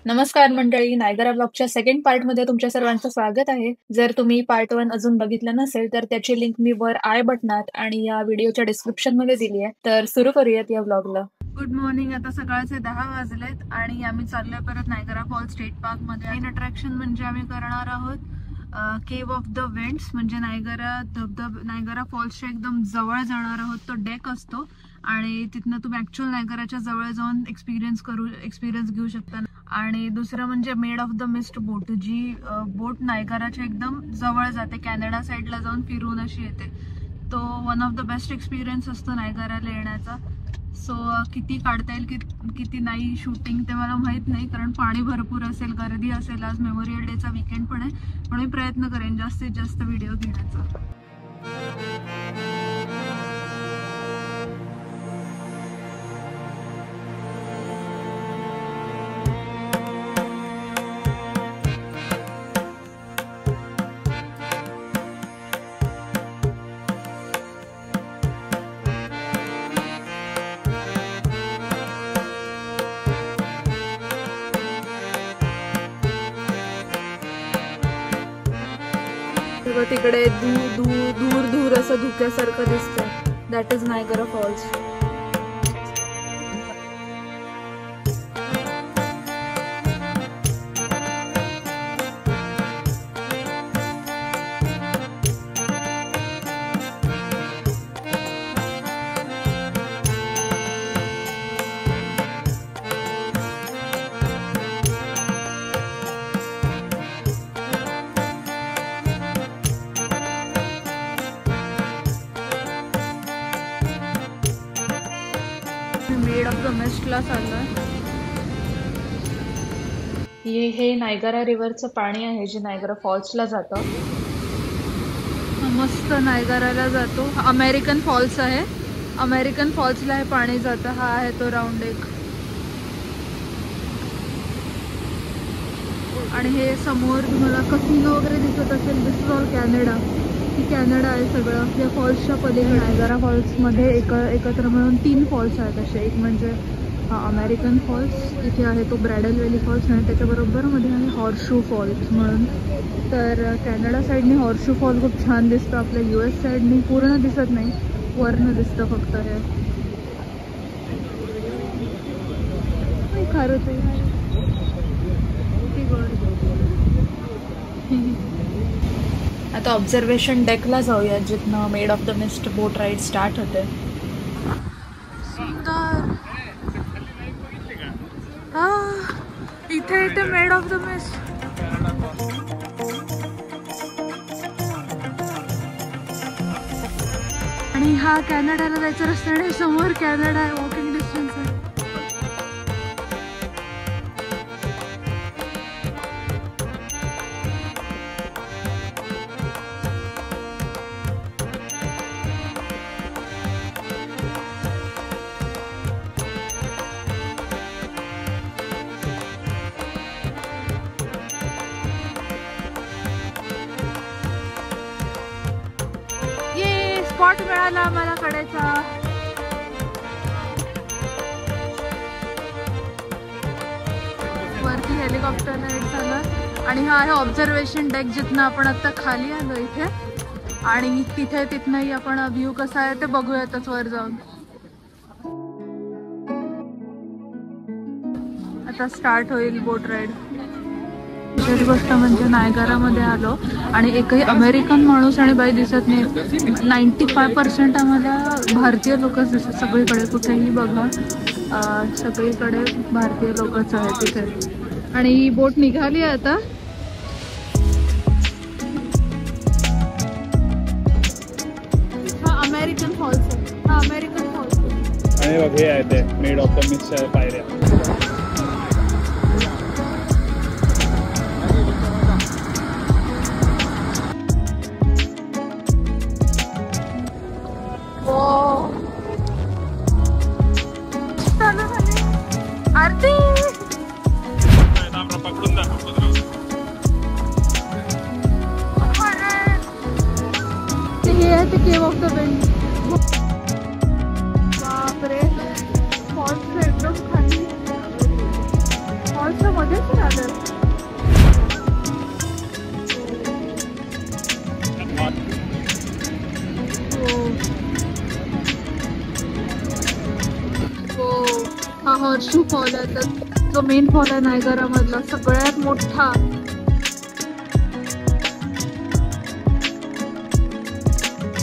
नमस्कार मंडळी, Niagara ब्लॉगच्या second पार्टमध्ये तुमच्या सर्वांचं स्वागत आहे. जर तुम्ही पार्ट 1 अजून बघितलं नसेल तर त्याची लिंक मी वर आय बटनात आणि या व्हिडिओच्या डिस्क्रिप्शन मध्ये दिली आहे. तर सुरू करूयात या ब्लॉगला. Good morning. आता सकाळचे 10 वाजलेत आणि आम्ही चाललोय परत नायगरा फॉल्स स्टेट पार्क मध्ये. मेन अट्रॅक्शन म्हणजे आम्ही करणार आहोत केव्ह ऑफ द विंड्स, म्हणजे नायगरा फॉल्सच्या एकदम जवळ जाणार आहोत. तो डेक असतो आणि तिथनं तुम्ही ऍक्च्युअल नायगराच्या जवळ जाऊन एक्सपिरियन्स घेऊ शकता. आणि दुसरं म्हणजे मेड ऑफ द मिस्ट बोट, जी बोट नायगराच्या एकदम जवळ जाते, कॅनडा साईडला जाऊन फिरून अशी येते. तो one of the best experience असतो नायगराला येण्याचा. सो किती काढता येईल किती नाही शूटिंग ते मला माहित नाही, कारण पाणी भरपूर असेल, गर्दी असेल. आज मेमोरियल डेचा वीकेंड पण आहे, पण मी प्रयत्न करेन जास्तीत जास्त व्हिडिओ घेण्याचा. तिकडे दूर दूर असं धुक्यासारखं दिसतंय. That is Niagara Falls. Maid of the मिस्टला चाललोय. हे नायगरा रिव्हरचं पाणी आहे जे नायगरा फॉल्सला जातं. मस्त नायगराला जातो. अमेरिकन फॉल्स आहे, अमेरिकन फॉल्सला हे पाणी जातं. हा आहे तो राऊंड एक. आणि हे समोर तुम्हाला कसिनो वगैरे दिसत असेल, दिस इज ऑल कॅनडा. ही कॅनडा आहे सगळं. या फॉल्सच्या पलीकडे नायगरा फॉल्समध्ये एकत्र मिळून 3 फॉल्स आहेत असे. एक म्हणजे हा अमेरिकन फॉल्स, इथे आहे तो ब्रॅडल व्हॅली फॉल्स, आणि त्याच्याबरोबर मध्ये आहे हॉर्सशू फॉल्स म्हणून. तर कॅनडा साईडनी हॉर्सशू फॉल खूप छान दिसतं. आपल्या US साईडनी पूर्ण दिसत नाही, वरनं दिसतं फक्त. हे खरंच आहे. आता ऑब्झर्वेशन डेकला जाऊया, जिथनं maid of the mist boat ride start होते. सुंदर. हा, इथे मेड ऑफ द मिस्ट. आणि हा कॅनडाला जायचा रस्ता आणि समोर कॅनडा आहे, वॉकिंग डिस्टन्स आहे. स्पॉट मिळाला आम्हाला कडेचा. वरती हेलिकॉप्टर लाईट झालं. आणि हा आहे ऑब्झर्वेशन डेक, जिथनं आपण आता खाली आलो इथे. आणि तिथनंही आपण व्ह्यू कसा आहे ते बघूयातच वर जाऊन. आता स्टार्ट होईल बोट राईड. दुसरी गोष्ट म्हणजे नायगरामध्ये आलो आणि एकही अमेरिकन माणूस आणि बाई दिसत नाही. 95% आम्हाला भारतीय लोकच दिसतात सगळीकडे. कुठेही बघा सगळीकडे भारतीय लोकच आहेत तिथे. आणि ही बोट निघाली आहे आता. हा अमेरिकन फॉल्स आहे. हा अमेरिकन फॉल्स आहे. आणि हे आहे ते मेड ऑफ द मिस्ट पायऱ्या. आरती हे आहे ते केव्ह ऑफ द विंड. बापरे, फॉल्स एकदम खाली. फॉल्सच्या मध्येच हा हॉर्सशू फॉल आहे, तर जो मेन फॉल आहे नायगरा मधला सगळ्यात मोठा.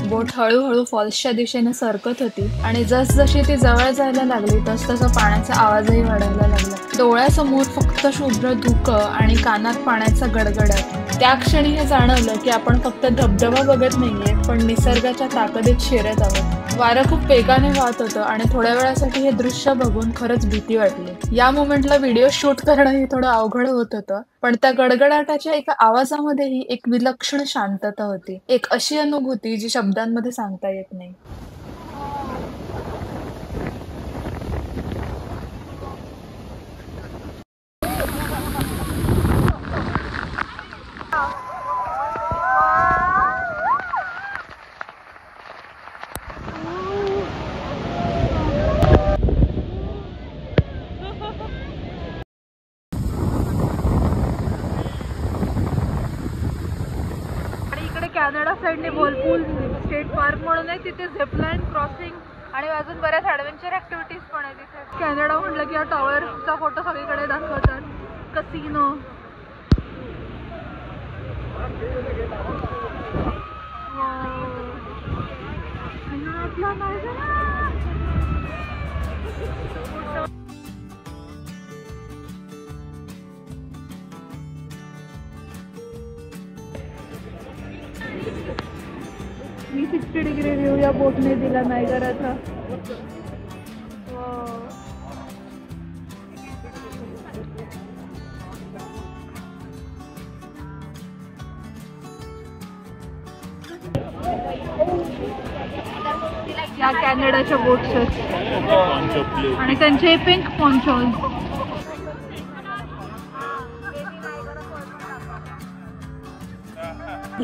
बोट हळूहळू फॉल्सच्या दिशेने सरकत होती आणि जसजशी ती जवळ जायला लागली तसतसा पाण्याचा आवाजही वाढायला लागला. डोळ्यासमोर फक्त शुभ्र धुकं आणि कानात पाण्याचा गडगडाट. त्या क्षणी हे जाणवलं की आपण फक्त धबधबा बघत नाहीये, पण निसर्गाच्या ताकदीत शिरत आहोत. वारं खूप वेगाने वाहत होतं आणि थोड्या वेळासाठी हे दृश्य बघून खरंच भीती वाटली. या मोमेंटला व्हिडिओ शूट करणं हे थोडं अवघड होत होतं, पण त्या गडगडाटाच्या एका आवाजामध्येही एक विलक्षण शांतता होती. एक अशी अनुभूती जी शब्दांमध्ये सांगता येत नाही. कॅनडा साईडने व्हर्लपूल स्टेट पार्क म्हणून आहे, तिथे झिपलाईन क्रॉसिंग आणि अजून बऱ्याच ॲडव्हेंचर ॲक्टिव्हिटीज पण आहे तिथे. कॅनडा म्हटलं की या टॉवरचा फोटो सगळीकडे दाखवतात. कसिनो, मी 60 डिग्री व्ह्यू या बोटने दिला नायगराचा. या कॅनडाच्या बोट्स आहेत आणि त्यांचे पिंक पॉन्चोज.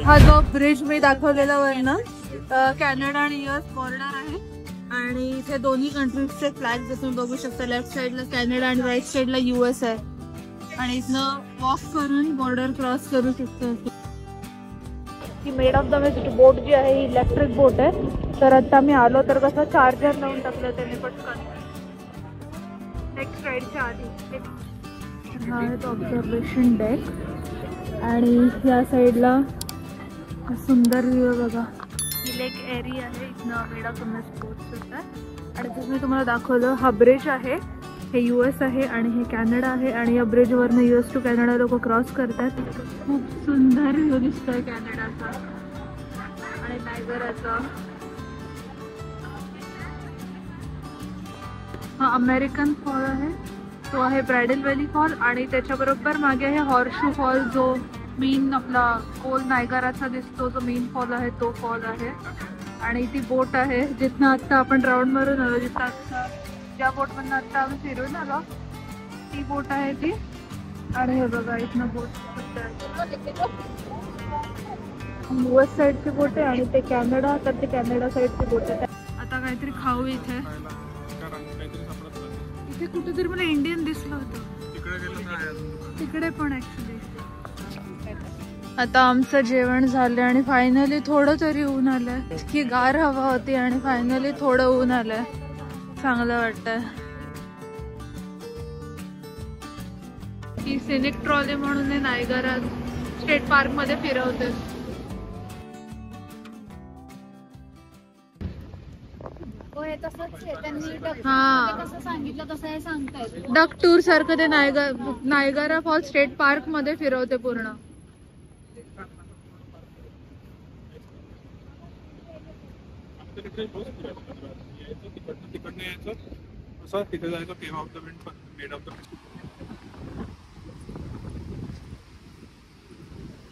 हा जो ब्रिज मी दाखवलेला वर ना, कॅनडा आणि US बॉर्डर आहे आणि इथे दोन्ही कंट्रीजचे फ्लॅग जसं तुम्ही बघू शकता. लेफ्ट साईडला कॅनडा आणि राईट साईडला US आहे आणि इथनं वॉक करून बॉर्डर क्रॉस करू शकतो. ही maid of the west boat जी आहे ही इलेक्ट्रिक बोट आहे. तर आता मी आलो तर कसं चार्जर लावून टाकलं त्याने पटकन नेक्स्ट राईडच्या आधी. हा आहे तो ऑब्झर्वेशन डेक आणि या साईडला सुंदर व्ह्यू बघा. ही लेक एरिया आहे, इथनं made of the waste boats होतात. आणि जसं मी तुम्हाला दाखवलं हा ब्रिज आहे, हे US आहे आणि हे कॅनडा आहे आणि या ब्रिजवरनं US टू कॅनडा लोक क्रॉस करतात. खूप सुंदर व्ह्यू दिसतोय कॅनडाचा आणि नायगराचा. हा अमेरिकन फॉल आहे, तो आहे ब्रायडल व्हॅली फॉल आणि त्याच्याबरोबर मागे आहे हॉर्सशू फॉल जो मेन आपला कोल नायगराचा दिसतो, जो मेन फॉल आहे तो फॉल आहे. आणि ती बोट आहे जिथनं आत्ता आपण राऊंड मारून आलो, जिथं आत्ता ज्या बोटमधनं आत्ता आम्ही फिरून आलो ती बोट आहे ती. आणि हे बघा इथनं बोट US साईडची बोट आहे आणि ते कॅनडा, तर ते कॅनडा साईडची बोट आहे. आता काहीतरी खाऊ इथे. इथे कुठेतरी मला इंडियन दिसलं होतं, तिकडे पण ऍक्च्युली. आता आमचं जेवण झालं आणि फायनली थोडं तरी ऊन आलंय. इतकी गार हवा होती आणि फायनली थोडं ऊन आलंय, चांगलं वाटतंय. ही सिनिक ट्रॉली म्हणून नायगरा स्टेट पार्क मध्ये फिरवते. डक टूर सारखं ते नायगरा फॉल स्टेट पार्क मध्ये फिरवते पूर्ण.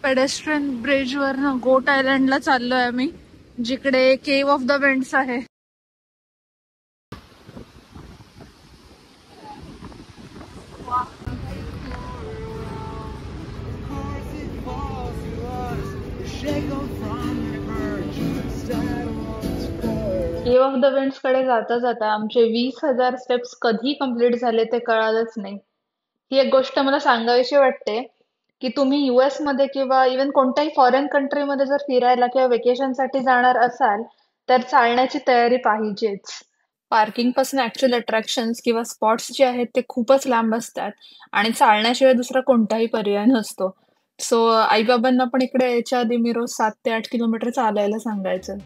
पेडेस्ट्रियन ब्रिज वर ना गोट आयलंडला चाललोय आम्ही, जिकडे केव्ह ऑफ द विंड्स आहे. केव्ह ऑफ द विंड्स कडे जाता जाता आमचे 20,000 स्टेप्स कधी कंप्लीट झाले ते कळालंच नाही. ही एक गोष्ट मला सांगावीशी वाटते की तुम्ही US मध्ये किंवा इव्हन कोणत्याही फॉरेन कंट्रीमध्ये जर फिरायला किंवा वेकेशनसाठी जाणार असाल तर चालण्याची तयारी पाहिजेच. पार्किंग पासून ऍक्च्युअल अट्रॅक्शन्स किंवा स्पॉट्स जे आहेत ते खूपच लांब असतात आणि चालण्याशिवाय दुसरा कोणताही पर्याय नसतो. सो आई-बाबांना पण इकडे यायच्या आधी मी रोज 7 ते 8 किलोमीटर चालायला सांगायचं.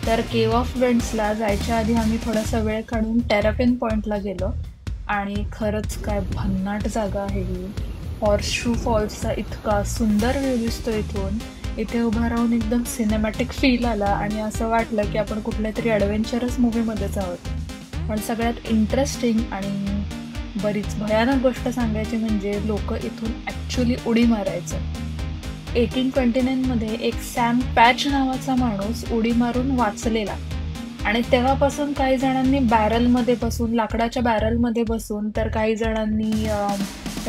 तर केव्ह ऑफ विंड्सला जायच्या आधी आम्ही थोडासा वेळ काढून टेरापिन पॉइंटला गेलो आणि खरंच काय भन्नाट जागा आहे ही. हॉर्सशू फॉल्सचा इतका सुंदर व्ह्यू दिसतो इथून. इथे उभा राहून एकदम सिनेमॅटिक फील आला आणि असं वाटलं की आपण कुठल्या तरी ॲडव्हेंचरस मूवीमध्येच आहोत. पण सगळ्यात इंटरेस्टिंग आणि बरीच भयानक गोष्ट सांगायची म्हणजे लोक इथून ॲक्च्युली उडी मारायचं. 1829 मध्ये एक सॅम पॅच नावाचा माणूस उडी मारून वाचलेला आणि तेव्हापासून काही जणांनी बॅरलमध्ये बसून, लाकडाच्या बॅरलमध्ये बसून, तर काही जणांनी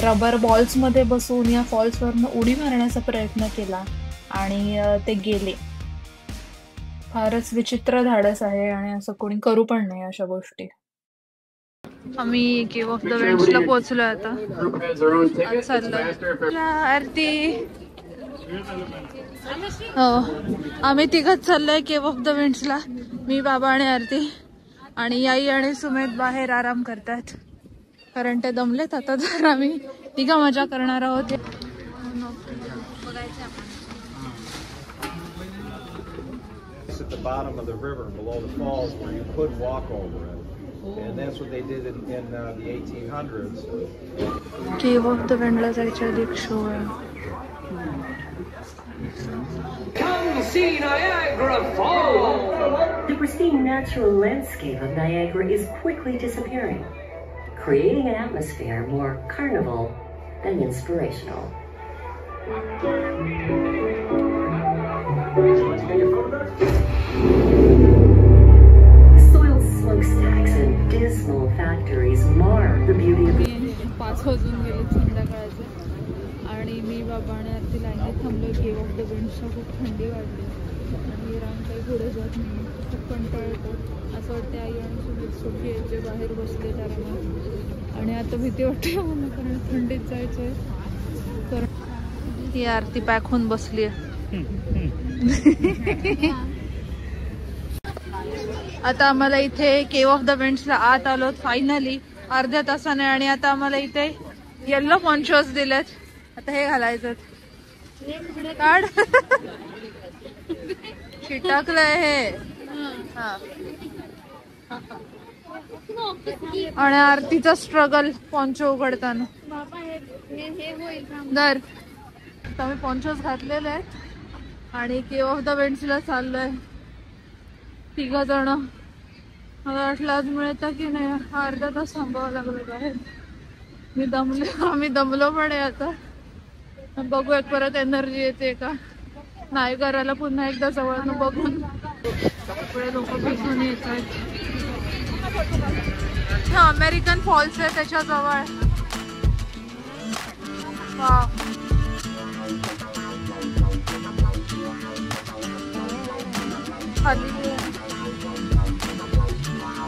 रबर बॉल्समध्ये बसून या फॉल्सवरनं उडी मारण्याचा प्रयत्न केला आणि ते गेले. फारच विचित्र धाडस आहे आणि असं कोणी करू पण नाही अशा गोष्टी. आम्ही केव्ह ऑफ द विंड्सला पोहोचलोय आता. चाललोय आरती. हो, आम्ही तिघच चाललोय केव्ह ऑफ द विंड्सला. मी, बाबा आणि आरती. आणि आई आणि सुमेध बाहेर आराम करतात कारण ते दमलेत. आता जर आम्ही तिघा मजा करणार आहोत. At the bottom of the river below the falls where you could walk over it, and that's what they did in the 1800s. Cave of the विंडला जायच्या आधी एक शो आहे. Come see Niagara Falls! The pristine natural landscape of Niagara is quickly disappearing, creating an atmosphere more carnival than inspirational. Soiled smokestacks and dismal factories mar the beauty of the 5 वाजून गेले संध्याकाळचे आणि मी, बाबा आणि आरती लाईनीत थांबलो. Cave of the विंड्सला खूप थंडी वाढली आणि रांग काही पुढे जात नाही. खूप कंटाळ येतो. असं वाटते आई आणि सुमित सुखी आहेत जे बाहेर बसले आरामात. आणि आता भीती वाटते मला कारण थंडीत जायचं आहे. तर ती आरती पॅक होऊन बसली आहे. आता आम्हाला इथे केव्ह ऑफ द विंड्सला आत आलो फायनली अर्ध्या तासाने. आणि आता आम्हाला इथे येल्लो पॉन्चोस दिलेत. आता हे घालायचं. काढ चिटकलंय हे. आणि आरतीचा स्ट्रगल पॉन्चो उघडताना. दर आता मी पॉन्चोस घातलेले आहेत आणि केव्ह ऑफ द विंड्सला चाललोय 3 जण. मला वाटलं आज मिळतं की नाही. अर्धा तास थांबावं लागलं बाहेर. आम्ही दमलो पण आहे आता. बघू एक परत एनर्जी येते का. नायगराला पुन्हा एकदा जवळनं बघून सगळे लोक भिजून येत आहेत. हा अमेरिकन फॉल्स आहे त्याच्या जवळ.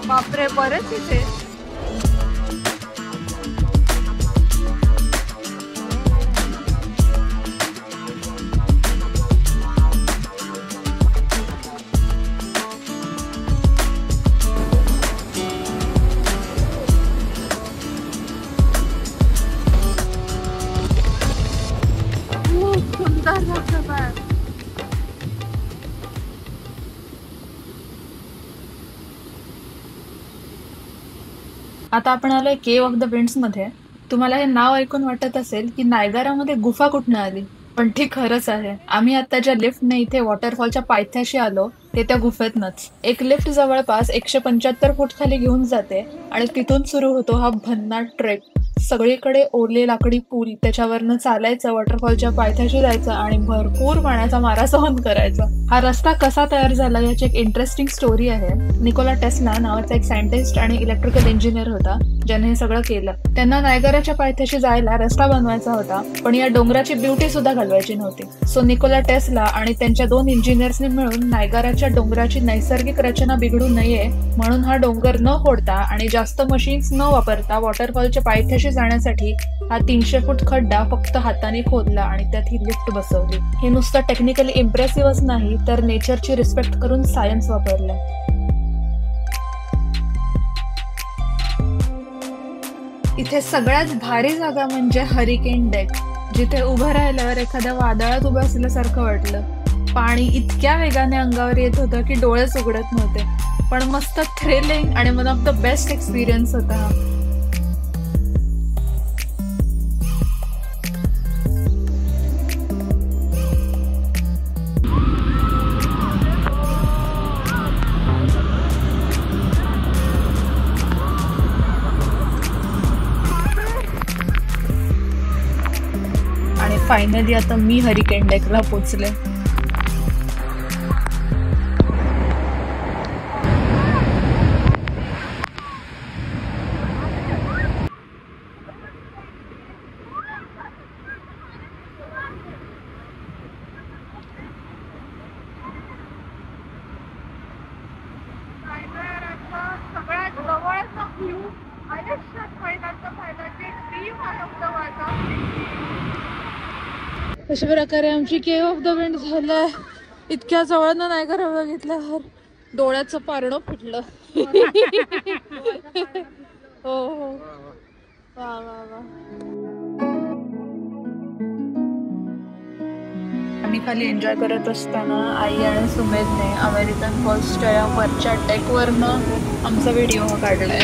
बापरे, बरेच इथे. सुंदर धबधबा आहे. आता आपण आलोय केव्ह ऑफ द विंड्स मध्ये. तुम्हाला हे नाव ऐकून वाटत असेल की नायगरामध्ये गुफा कुठनं आली, पण ती खरंच आहे. आम्ही आता ज्या लिफ्टने इथे वॉटरफॉलच्या पायथ्याशी आलो ते त्या गुफेतनच. एक लिफ्ट जवळपास 175 फूट खाली घेऊन जाते आणि तिथून सुरू होतो हा भन्नाट ट्रेक. सगळीकडे ओले लाकडी पूल, त्याच्यावरनं चालायचं, वॉटरफॉलच्या पायथ्याशी जायचं आणि भरपूर पाण्याचा मारा सहन करायचा. हा रस्ता कसा तयार झाला याची एक इंटरेस्टिंग स्टोरी आहे. निकोला टेस्ला नावाचा एक सायंटिस्ट आणि इलेक्ट्रिकल इंजिनियर होता ज्याने हे सगळं केलं. त्यांना नायगराच्या पायथ्याशी जायला रस्ता बनवायचा होता, पण या डोंगराची ब्युटी सुद्धा घालवायची नव्हती. सो निकोला टेस्ला आणि त्यांच्या 2 इंजिनियर्सनी मिळून नायगराच्या डोंगराची नैसर्गिक रचना बिघडू नये म्हणून हा डोंगर न फोडता आणि जास्त मशीन्स न वापरता वॉटरफॉलच्या पायथ्याशी जाण्यासाठी हा 300 फूट खड्डा फक्त हाताने खोदला आणि त्यात ही लिफ्ट बसवली. हे नुसतं टेक्निकली इम्प्रेसिव्हच नाही तर नेचरची रिस्पेक्ट करून सायन्स वापरलं. इथे सगळ्यात भारी जागा म्हणजे हरिकेन डेक, जिथे उभं राहिल्यावर एखाद्या वादळात उभं असल्यासारखं वाटलं. पाणी इतक्या वेगाने अंगावर येत होतं की डोळेच उघडत नव्हते, पण मस्त थ्रिलिंग आणि one of the best experience होता हा. आणि फायनली आता मी हरिकेन डेकला पोचले. अशा प्रकारे आमची केव्ह ऑफ द विंड झालंय. इतक्या जवळनं नायगरा बघितल्यावर डोळ्याचं पारणं फुटलं. हो हो, वा वा वा. आम्ही खाली एन्जॉय करत असताना आई आणि सुमेधने अमेरिकन फॉल्सच्या या वरच्या डेकवरनं आमचा व्हिडिओ काढलाय.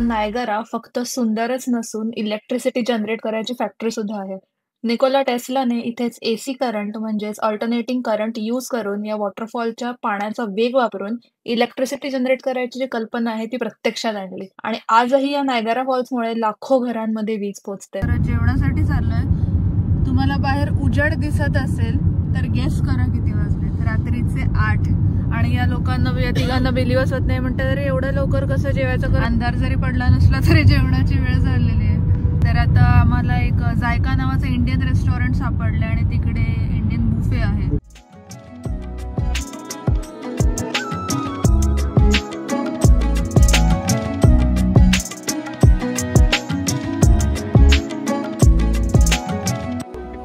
नायगरा फक्त सुंदरच नसून इलेक्ट्रिसिटी जनरेट करायची फॅक्टरी सुद्धा आहे. निकोला टेस्लाने इथेच AC करंट म्हणजेच अल्टरनेटिंग करंट यूज करून या वॉटरफॉलच्या पाण्याचा वेग वापरून इलेक्ट्रिसिटी जनरेट करायची जी कल्पना आहे ती प्रत्यक्षात आणली. आणि आजही या नायगरा फॉल्समुळे लाखो घरांमध्ये वीज पोहोचते. जेवणासाठी चाललोय. तुम्हाला बाहेर उजेड दिसत असेल तर गेस करा किती वाजले. रात्रीचे 8. आणि या लोकांना, या तिघांना बिलीवच होत नाही म्हणतात अरे एवढं लवकर कसं जेवायचं. अंधार जरी पडला नसला तरी जेवणाची वेळ झालेली आहे. तर आता आम्हाला एक जायका नावाचं इंडियन रेस्टॉरंट सापडलं आणि तिकडे इंडियन बुफे आहे.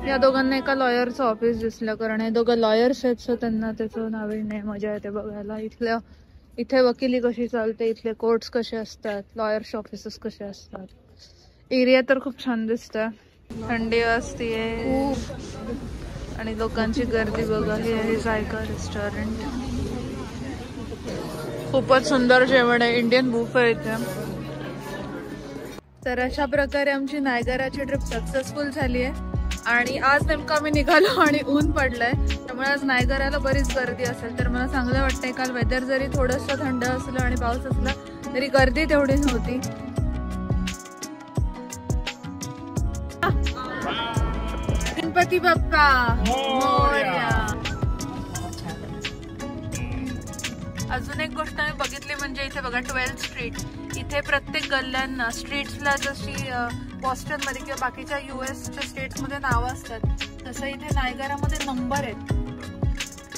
या दोघांना एका लॉयरचं ऑफिस दिसलं, कारण हे दोघं लॉयर्स आहेत, सो त्यांना त्याचं नावे नाही, मजा येते बघायला. इथे वकिली कशी चालते, इथले कोर्ट्स कसे असतात, लॉयर्स ऑफिसेस कसे असतात. एरिया तर खूप छान दिसतं. थंडी वाजतीये आणि लोकांची गर्दी बघा. हे आहे जायका रेस्टॉरंट. खूपच सुंदर जेवण आहे, इंडियन बुफे इथे. तर अशा प्रकारे आमची नायगराची ट्रिप सक्सेसफुल झाली आहे. आणि आज नेमकं आम्ही निघालो आणि ऊन पडलंय, त्यामुळे आज नायगराला बरीच गर्दी असेल. तर मला चांगलं वाटतंय. काल वेदर जरी थोडंसं थंड असलं आणि पाऊस असला तरी गर्दी तेवढी नव्हती. गणपती बाप्पा मोरया. अजून एक गोष्ट मी बघितली म्हणजे इथे बघा 12th स्ट्रीट. इथे प्रत्येक गल्ल्यांना, स्ट्रीट्सला जशी बॉस्टन मध्ये किंवा बाकीच्या US स्टेट्स मध्ये नावं असतात, तसं इथे नायगरामध्ये नंबर आहेत.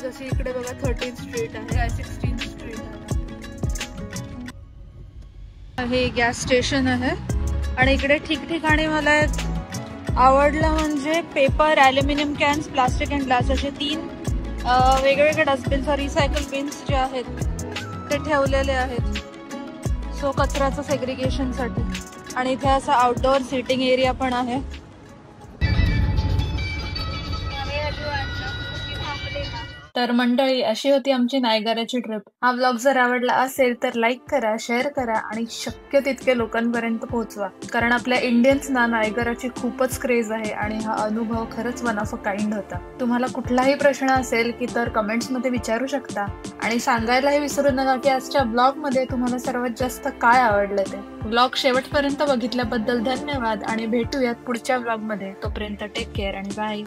जशी इकडे बघा 13th स्ट्रीट आहे, 16th स्ट्रीट आहे. हे गॅस स्टेशन आहे आणि इकडे ठिकठिकाणी मला आवडलं म्हणजे paper, aluminium cans, plastic and glass असे 3 वेगवेगळे डस्टबिन्स, रिसायकल बिन्स जे आहेत ते ठेवलेले आहेत. सो कचऱ्याचं सेग्रिगेशन साठी. आणि इथे असा आउटडोअर सिटिंग एरिया पण आहे. तर मंडळी, अशी होती आमची नायगराची ट्रिप. हा व्लॉग जर आवडला असेल तर लाईक करा, शेअर करा आणि शक्य तितके लोकांपर्यंत पोहोचवा. कारण आपल्या इंडियन्सना नायगराची खूपच क्रेज आहे आणि हा अनुभव खरंच वन ऑफ अ काइंड होता. तुम्हाला कुठलाही प्रश्न असेल की तर कमेंट्समध्ये विचारू शकता आणि सांगायलाही विसरू नका की आजच्या ब्लॉगमध्ये तुम्हाला सर्वात जास्त काय आवडलं ते. व्लॉग शेवटपर्यंत बघितल्याबद्दल धन्यवाद आणि भेटूयात पुढच्या व्लॉगमध्ये. तोपर्यंत टेक केअर आणि बाय.